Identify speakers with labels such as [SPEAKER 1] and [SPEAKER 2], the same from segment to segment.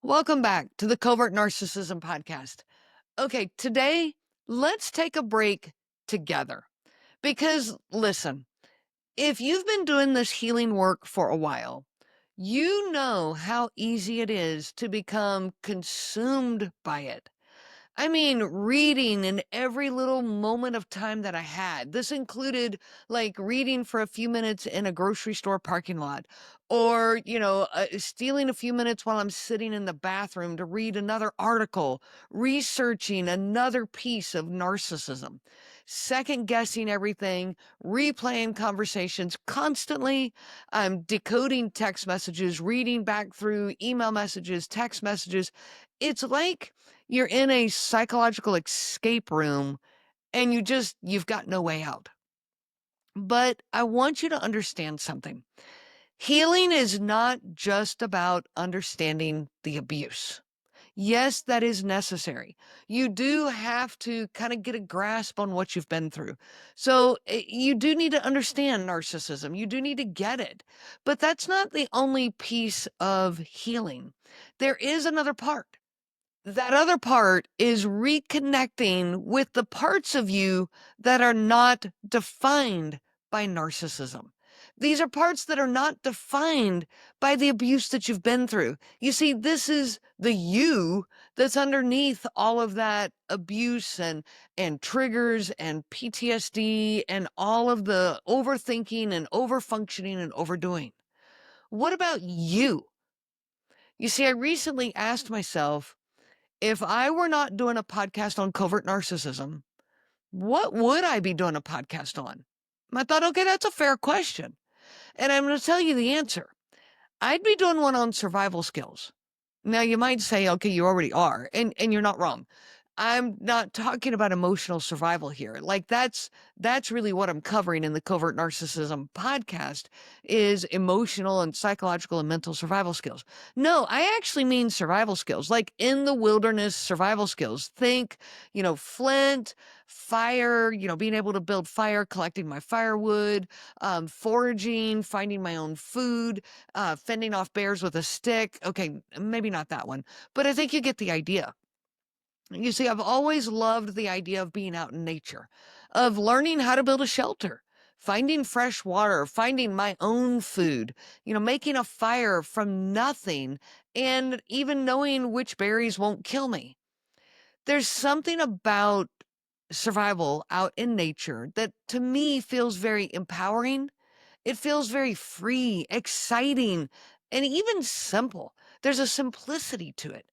[SPEAKER 1] Welcome back to the Covert Narcissism Podcast. Okay, today, let's take a break together. Because listen, if you've been doing this healing work for a while, you know how easy it is to become consumed by it. I mean, reading in every little moment of time that I had. This included like reading for a few minutes in a grocery store parking lot, or, stealing a few minutes while I'm sitting in the bathroom to read another article, researching another piece of narcissism, second guessing everything, replaying conversations constantly. I'm decoding text messages, reading back through email messages, text messages. It's like, you're in a psychological escape room and you've got no way out. But I want you to understand something. Healing is not just about understanding the abuse. Yes, that is necessary. You do have to kind of get a grasp on what you've been through. So you do need to understand narcissism. You do need to get it. But that's not the only piece of healing. There is another part. That other part is reconnecting with the parts of you that are not defined by narcissism. These are parts that are not defined by the abuse that you've been through. You see, this is the you that's underneath all of that abuse and triggers and PTSD and all of the overthinking and overfunctioning and overdoing. What about you? You see, I recently asked myself, if I were not doing a podcast on covert narcissism, what would I be doing a podcast on? I thought, okay, that's a fair question. And I'm going to tell you the answer. I'd be doing one on survival skills. Now, you might say, okay, you already are, and you're not wrong. I'm not talking about emotional survival here. Like that's really what I'm covering in the Covert Narcissism podcast is emotional and psychological and mental survival skills. No, I actually mean survival skills, like in the wilderness survival skills. Think, flint, fire, being able to build fire, collecting my firewood, foraging, finding my own food, fending off bears with a stick. Okay, maybe not that one, but I think you get the idea. You see, I've always loved the idea of being out in nature, of learning how to build a shelter, finding fresh water, finding my own food, making a fire from nothing, and even knowing which berries won't kill me. There's something about survival out in nature that to me feels very empowering. It feels very free, exciting, and even simple. There's a simplicity to it.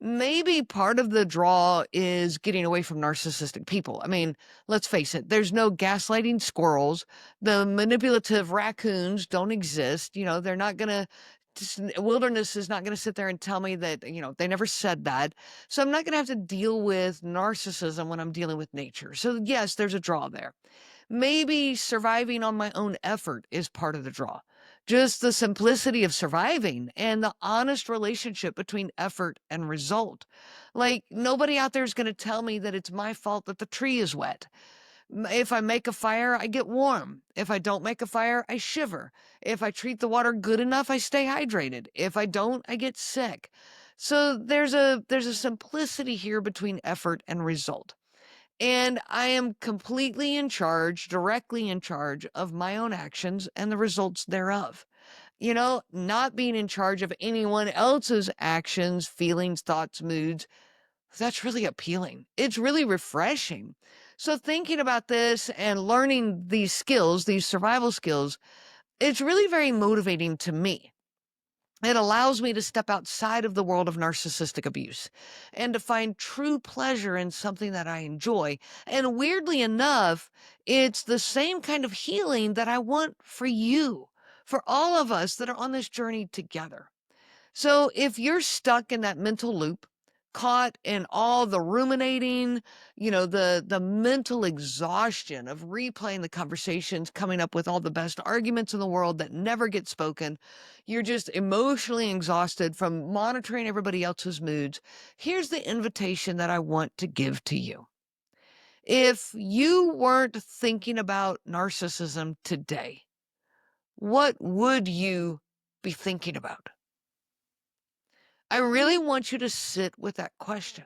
[SPEAKER 1] Maybe part of the draw is getting away from narcissistic people. I mean, let's face it, there's no gaslighting squirrels. The manipulative raccoons don't exist. They're not going to, wilderness is not going to sit there and tell me that, they never said that. So I'm not going to have to deal with narcissism when I'm dealing with nature. So, yes, there's a draw there. Maybe surviving on my own effort is part of the draw. Just the simplicity of surviving and the honest relationship between effort and result. Like, nobody out there is going to tell me that it's my fault that the tree is wet. If I make a fire, I get warm. If I don't make a fire, I shiver. If I treat the water good enough, I stay hydrated. If I don't, I get sick. So there's a simplicity here between effort and result. And I am completely in charge, directly in charge of my own actions and the results thereof. Not being in charge of anyone else's actions, feelings, thoughts, moods, that's really appealing. It's really refreshing. So, thinking about this and learning these skills, these survival skills, it's really very motivating to me. It allows me to step outside of the world of narcissistic abuse and to find true pleasure in something that I enjoy. And weirdly enough, it's the same kind of healing that I want for you, for all of us that are on this journey together. So if you're stuck in that mental loop, caught in all the ruminating, the mental exhaustion of replaying the conversations, coming up with all the best arguments in the world that never get spoken, you're just emotionally exhausted from monitoring everybody else's moods. Here's the invitation that I want to give to you. If you weren't thinking about narcissism today, what would you be thinking about? I really want you to sit with that question.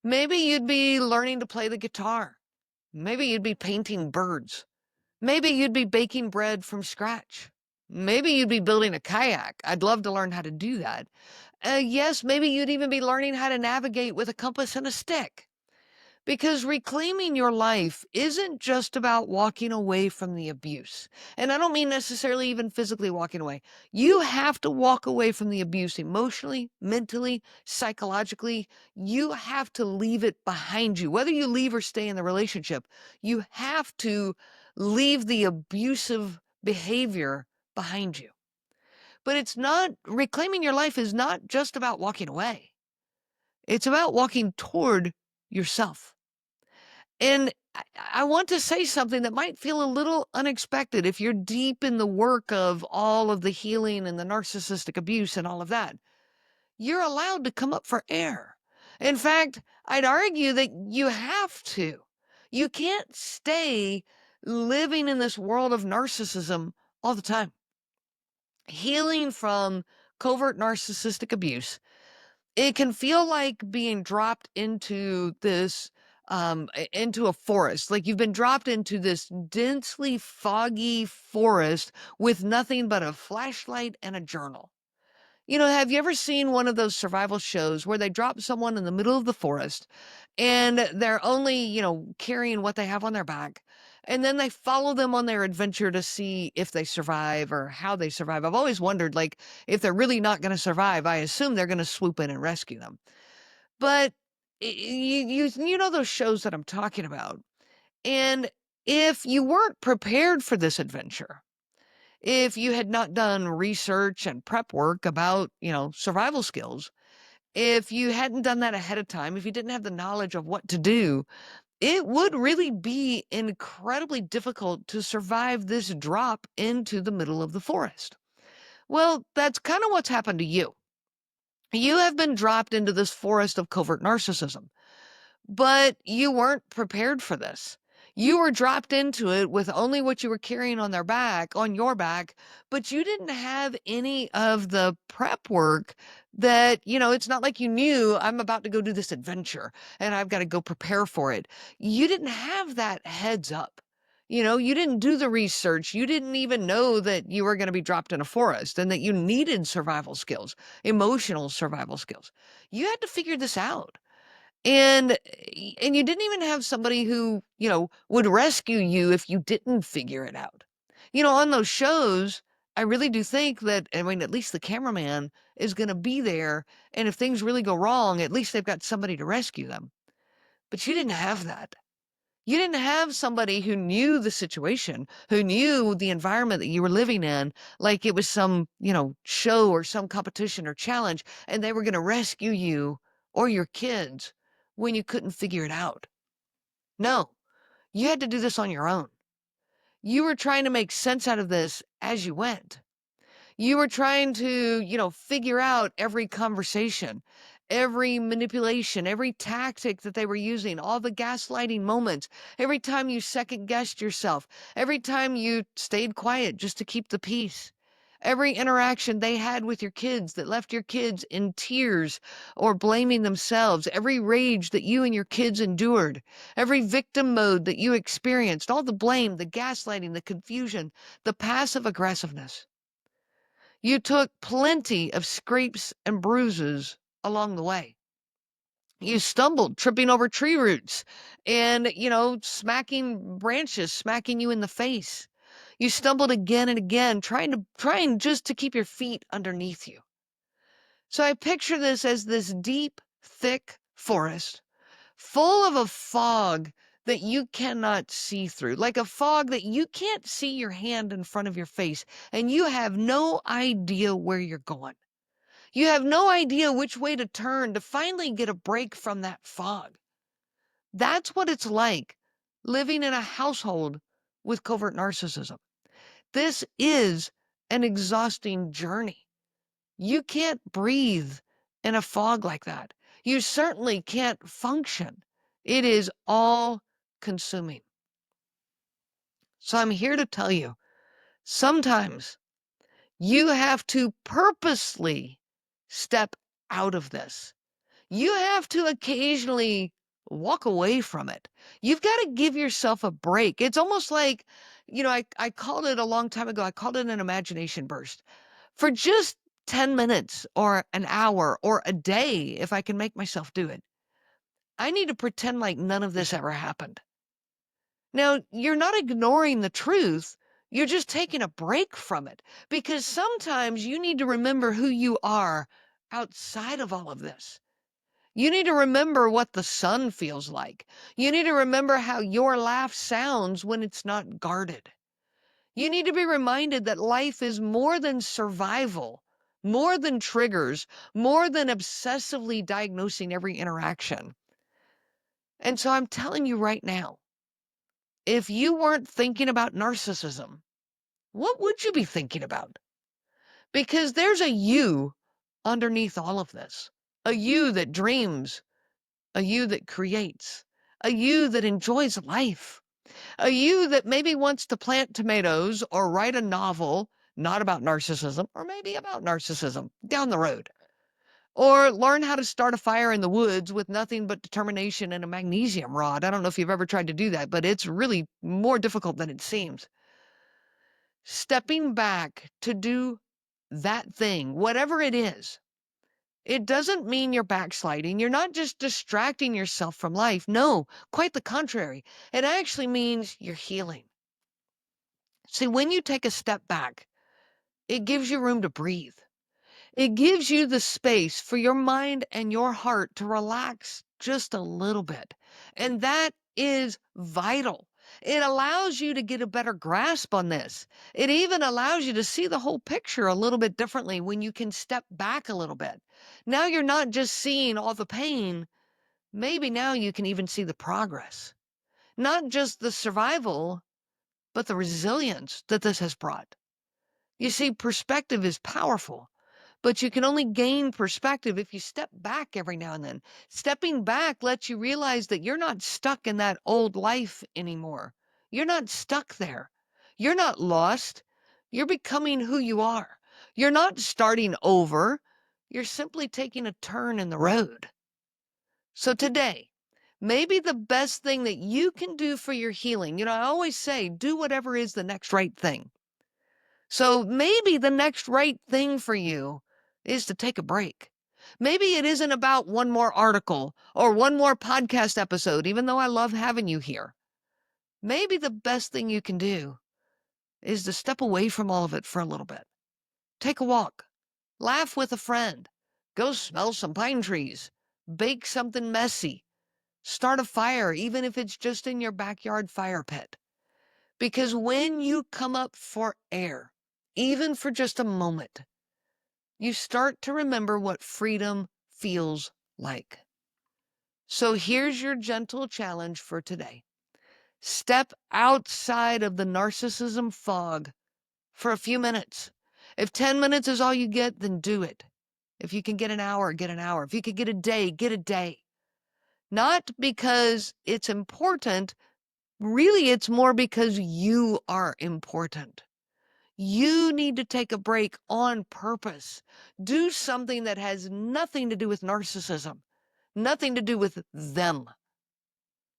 [SPEAKER 1] Maybe you'd be learning to play the guitar. Maybe you'd be painting birds. Maybe you'd be baking bread from scratch. Maybe you'd be building a kayak. I'd love to learn how to do that. Yes, maybe you'd even be learning how to navigate with a compass and a stick. Because reclaiming your life isn't just about walking away from the abuse. And I don't mean necessarily even physically walking away. You have to walk away from the abuse emotionally, mentally, psychologically. You have to leave it behind you. Whether you leave or stay in the relationship, you have to leave the abusive behavior behind you. But it's not, reclaiming your life is not just about walking away. It's about walking toward yourself. And I want to say something that might feel a little unexpected if you're deep in the work of all of the healing and the narcissistic abuse and all of that. You're allowed to come up for air. In fact, I'd argue that you have to. You can't stay living in this world of narcissism all the time. Healing from covert narcissistic abuse, it can feel like being dropped into this into a forest, like you've been dropped into this densely foggy forest with nothing but a flashlight and a journal. Have you ever seen one of those survival shows where they drop someone in the middle of the forest and they're only, carrying what they have on their back, and then they follow them on their adventure to see if they survive or how they survive? I've always wondered, like, if they're really not going to survive, I assume they're going to swoop in and rescue them. But you know those shows that I'm talking about. And if you weren't prepared for this adventure, if you had not done research and prep work about, survival skills, if you hadn't done that ahead of time, if you didn't have the knowledge of what to do, it would really be incredibly difficult to survive this drop into the middle of the forest. Well, that's kind of what's happened to you. You have been dropped into this forest of covert narcissism. But you weren't prepared for this. You were dropped into it with only what you were carrying on your back, but you didn't have any of the prep work that, it's not like you knew, I'm about to go do this adventure and I've got to go prepare for it. You didn't have that heads up. You didn't do the research. You didn't even know that you were going to be dropped in a forest and that you needed survival skills, emotional survival skills. You had to figure this out. And you didn't even have somebody who, would rescue you if you didn't figure it out. On those shows, I really do think that, I mean, at least the cameraman is going to be there. And if things really go wrong, at least they've got somebody to rescue them. But you didn't have that. You didn't have somebody who knew the situation, who knew the environment that you were living in, like it was some, show or some competition or challenge, and they were going to rescue you or your kids when you couldn't figure it out. No, you had to do this on your own. You were trying to make sense out of this as you went. You were trying to, figure out every conversation, every manipulation, every tactic that they were using, all the gaslighting moments, every time you second guessed yourself, every time you stayed quiet just to keep the peace, every interaction they had with your kids that left your kids in tears or blaming themselves, every rage that you and your kids endured, every victim mode that you experienced, all the blame, the gaslighting, the confusion, the passive aggressiveness. You took plenty of scrapes and bruises along the way. You stumbled, tripping over tree roots and, smacking branches, smacking you in the face. You stumbled again and again, trying just to keep your feet underneath you. So I picture this as this deep, thick forest full of a fog that you cannot see through, like a fog that you can't see your hand in front of your face, and you have no idea where you're going. You have no idea which way to turn to finally get a break from that fog. That's what it's like living in a household with covert narcissism. This is an exhausting journey. You can't breathe in a fog like that. You certainly can't function. It is all consuming. So I'm here to tell you, sometimes you have to purposely step out of this. You have to occasionally walk away from it. You've got to give yourself a break. It's almost like, I called it a long time ago, I called it an imagination burst. For just 10 minutes or an hour or a day, if I can make myself do it, I need to pretend like none of this ever happened. Now, you're not ignoring the truth. You're just taking a break from it because sometimes you need to remember who you are outside of all of this. You need to remember what the sun feels like. You need to remember how your laugh sounds when it's not guarded. You need to be reminded that life is more than survival, more than triggers, more than obsessively diagnosing every interaction. And so I'm telling you right now, if you weren't thinking about narcissism, what would you be thinking about? Because there's a you underneath all of this, a you that dreams, a you that creates, a you that enjoys life, a you that maybe wants to plant tomatoes or write a novel, not about narcissism, or maybe about narcissism down the road, or learn how to start a fire in the woods with nothing but determination and a magnesium rod. I don't know if you've ever tried to do that, but it's really more difficult than it seems. Stepping back to do that thing, whatever it is, it doesn't mean you're backsliding. You're not just distracting yourself from life. No, quite the contrary. It actually means you're healing. See, when you take a step back, it gives you room to breathe. It gives you the space for your mind and your heart to relax just a little bit. And that is vital. It allows you to get a better grasp on this. It even allows you to see the whole picture a little bit differently when you can step back a little bit. Now you're not just seeing all the pain. Maybe now you can even see the progress. Not just the survival, but the resilience that this has brought. You see, perspective is powerful. But you can only gain perspective if you step back every now and then. Stepping back lets you realize that you're not stuck in that old life anymore. You're not stuck there. You're not lost. You're becoming who you are. You're not starting over. You're simply taking a turn in the road. So today, maybe the best thing that you can do for your healing, I always say, do whatever is the next right thing. So maybe the next right thing for you is to take a break. Maybe it isn't about one more article or one more podcast episode, even though I love having you here. Maybe the best thing you can do is to step away from all of it for a little bit. Take a walk, laugh with a friend, go smell some pine trees, bake something messy, start a fire, even if it's just in your backyard fire pit. Because when you come up for air, even for just a moment, you start to remember what freedom feels like. So here's your gentle challenge for today. Step outside of the narcissism fog for a few minutes. If 10 minutes is all you get, then do it. If you can get an hour, get an hour. If you could get a day, get a day. Not because it's important. Really, it's more because you are important. You need to take a break on purpose. Do something that has nothing to do with narcissism, nothing to do with them.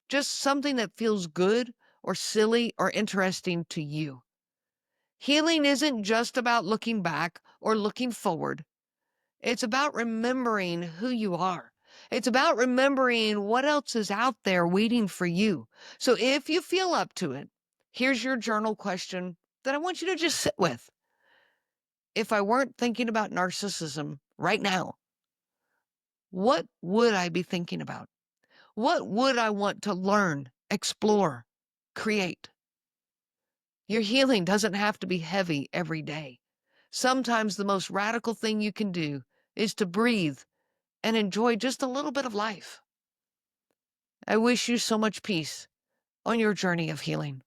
[SPEAKER 1] Just something that feels good or silly or interesting to you. Healing isn't just about looking back or looking forward. It's about remembering who you are. It's about remembering what else is out there waiting for you. So if you feel up to it, here's your journal question that I want you to just sit with. If I weren't thinking about narcissism right now, what would I be thinking about? What would I want to learn, explore, create? Your healing doesn't have to be heavy every day. Sometimes the most radical thing you can do is to breathe and enjoy just a little bit of life. I wish you so much peace on your journey of healing.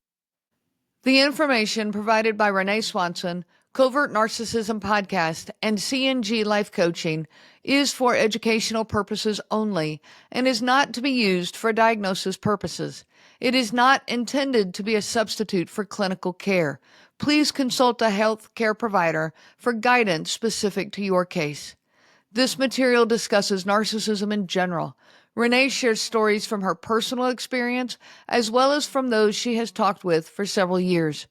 [SPEAKER 1] The information provided by Renee Swanson, Covert Narcissism Podcast, and CNG Life Coaching is for educational purposes only and is not to be used for diagnosis purposes. It is not intended to be a substitute for clinical care. Please consult a health care provider for guidance specific to your case. This material discusses narcissism in general. Renee shares stories from her personal experience as well as from those she has talked with for several years.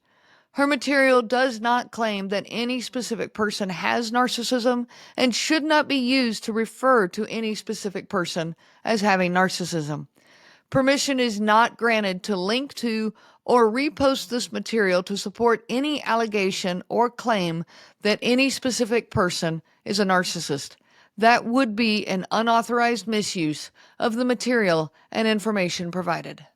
[SPEAKER 1] Her material does not claim that any specific person has narcissism and should not be used to refer to any specific person as having narcissism. Permission is not granted to link to or repost this material to support any allegation or claim that any specific person is a narcissist. That would be an unauthorized misuse of the material and information provided.